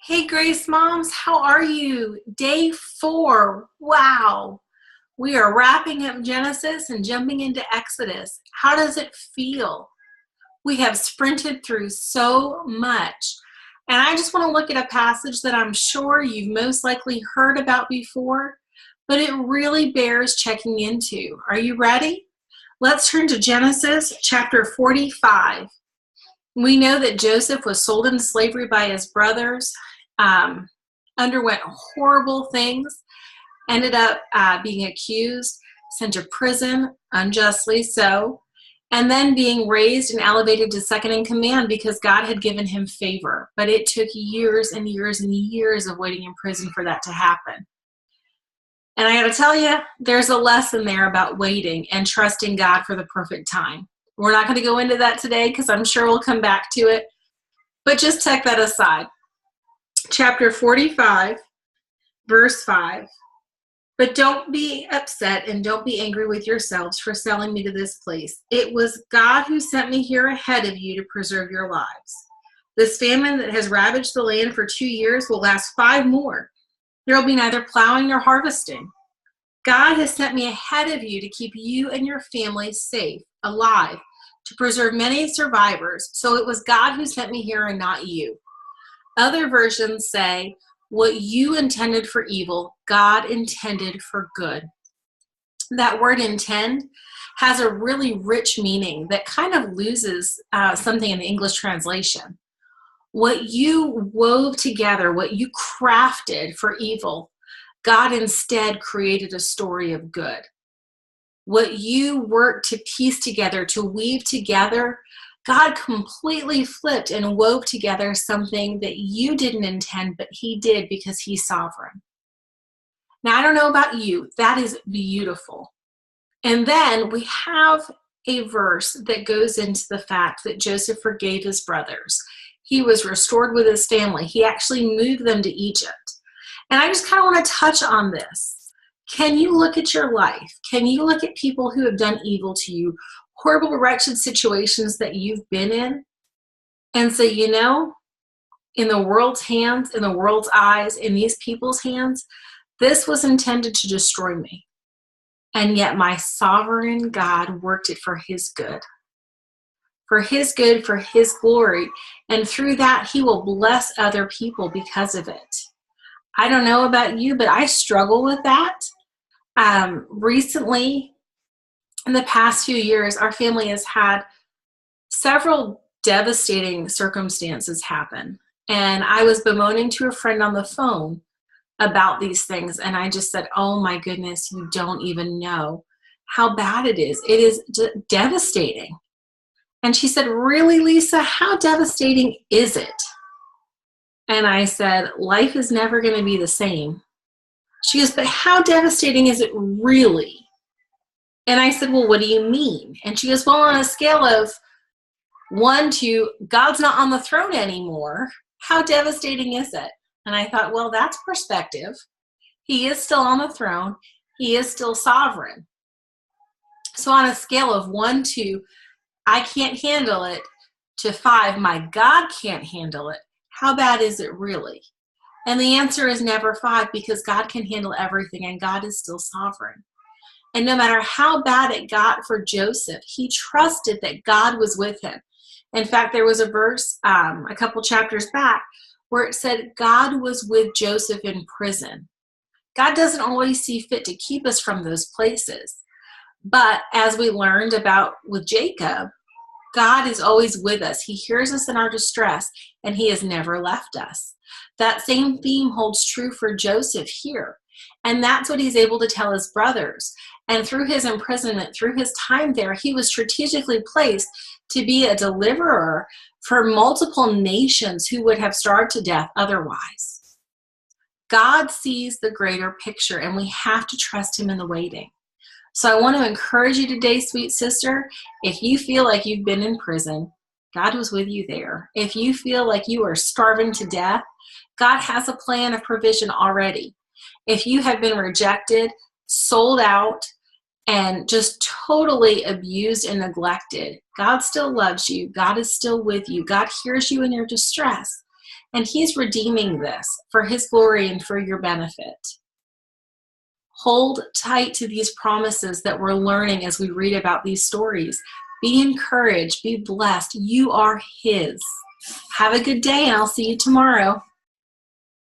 Hey, Grace Moms, how are you? Day 4. Wow. We are wrapping up Genesis and jumping into Exodus. How does it feel? We have sprinted through so much. And I just want to look at a passage that I'm sure you've most likely heard about before, but it really bears checking into. Are you ready? Let's turn to Genesis chapter 45. We know that Joseph was sold into slavery by his brothers, underwent horrible things, ended up being accused, sent to prison, unjustly so, and then being raised and elevated to second in command because God had given him favor. But it took years and years and years of waiting in prison for that to happen. And I got to tell you, there's a lesson there about waiting and trusting God for the perfect time. We're not going to go into that today because I'm sure we'll come back to it, but just take that aside. Chapter 45, verse 5. But don't be upset and don't be angry with yourselves for selling me to this place. It was God who sent me here ahead of you to preserve your lives. This famine that has ravaged the land for 2 years will last 5 more. There will be neither plowing nor harvesting. God has sent me ahead of you to keep you and your family safe, alive, to preserve many survivors. So it was God who sent me here and not you. Other versions say, what you intended for evil, God intended for good. That word intend has a really rich meaning that kind of loses something in the English translation. What you wove together, what you crafted for evil, God instead created a story of good. What you worked to piece together, to weave together, God completely flipped and wove together something that you didn't intend, but he did because he's sovereign. Now, I don't know about you, that is beautiful. And then we have a verse that goes into the fact that Joseph forgave his brothers. He was restored with his family. He actually moved them to Egypt. And I just kind of want to touch on this. Can you look at your life? Can you look at people who have done evil to you, horrible, wretched situations that you've been in, and say, you know, in the world's hands, in the world's eyes, in these people's hands, this was intended to destroy me. And yet my sovereign God worked it for his good. For his good, for his glory. And through that, he will bless other people because of it. I don't know about you, but I struggle with that. Recently, in the past few years, our family has had several devastating circumstances happen. And I was bemoaning to a friend on the phone about these things. And I just said, oh my goodness, you don't even know how bad it is. It is devastating. And she said, really, Lisa, how devastating is it? And I said, life is never going to be the same. She goes, but how devastating is it really? And I said, well, what do you mean? And she goes, well, on a scale of 1 to God's not on the throne anymore, how devastating is it? And I thought, well, that's perspective. He is still on the throne. He is still sovereign. So on a scale of 1 to I can't handle it to 5, my God can't handle it, how bad is it really? And the answer is never 5 because God can handle everything and God is still sovereign. And no matter how bad it got for Joseph, he trusted that God was with him. In fact, there was a verse a couple chapters back where it said God was with Joseph in prison. God doesn't always see fit to keep us from those places. But as we learned about with Jacob, God is always with us. He hears us in our distress, and he has never left us. That same theme holds true for Joseph here. And that's what he's able to tell his brothers. And through his imprisonment, through his time there, he was strategically placed to be a deliverer for multiple nations who would have starved to death otherwise. God sees the greater picture, and we have to trust him in the waiting. So I want to encourage you today, sweet sister, if you feel like you've been in prison, God was with you there. If you feel like you are starving to death, God has a plan of provision already. If you have been rejected, sold out, and just totally abused and neglected, God still loves you. God is still with you. God hears you in your distress. And He's redeeming this for His glory and for your benefit. Hold tight to these promises that we're learning as we read about these stories. Be encouraged. Be blessed. You are His. Have a good day, and I'll see you tomorrow.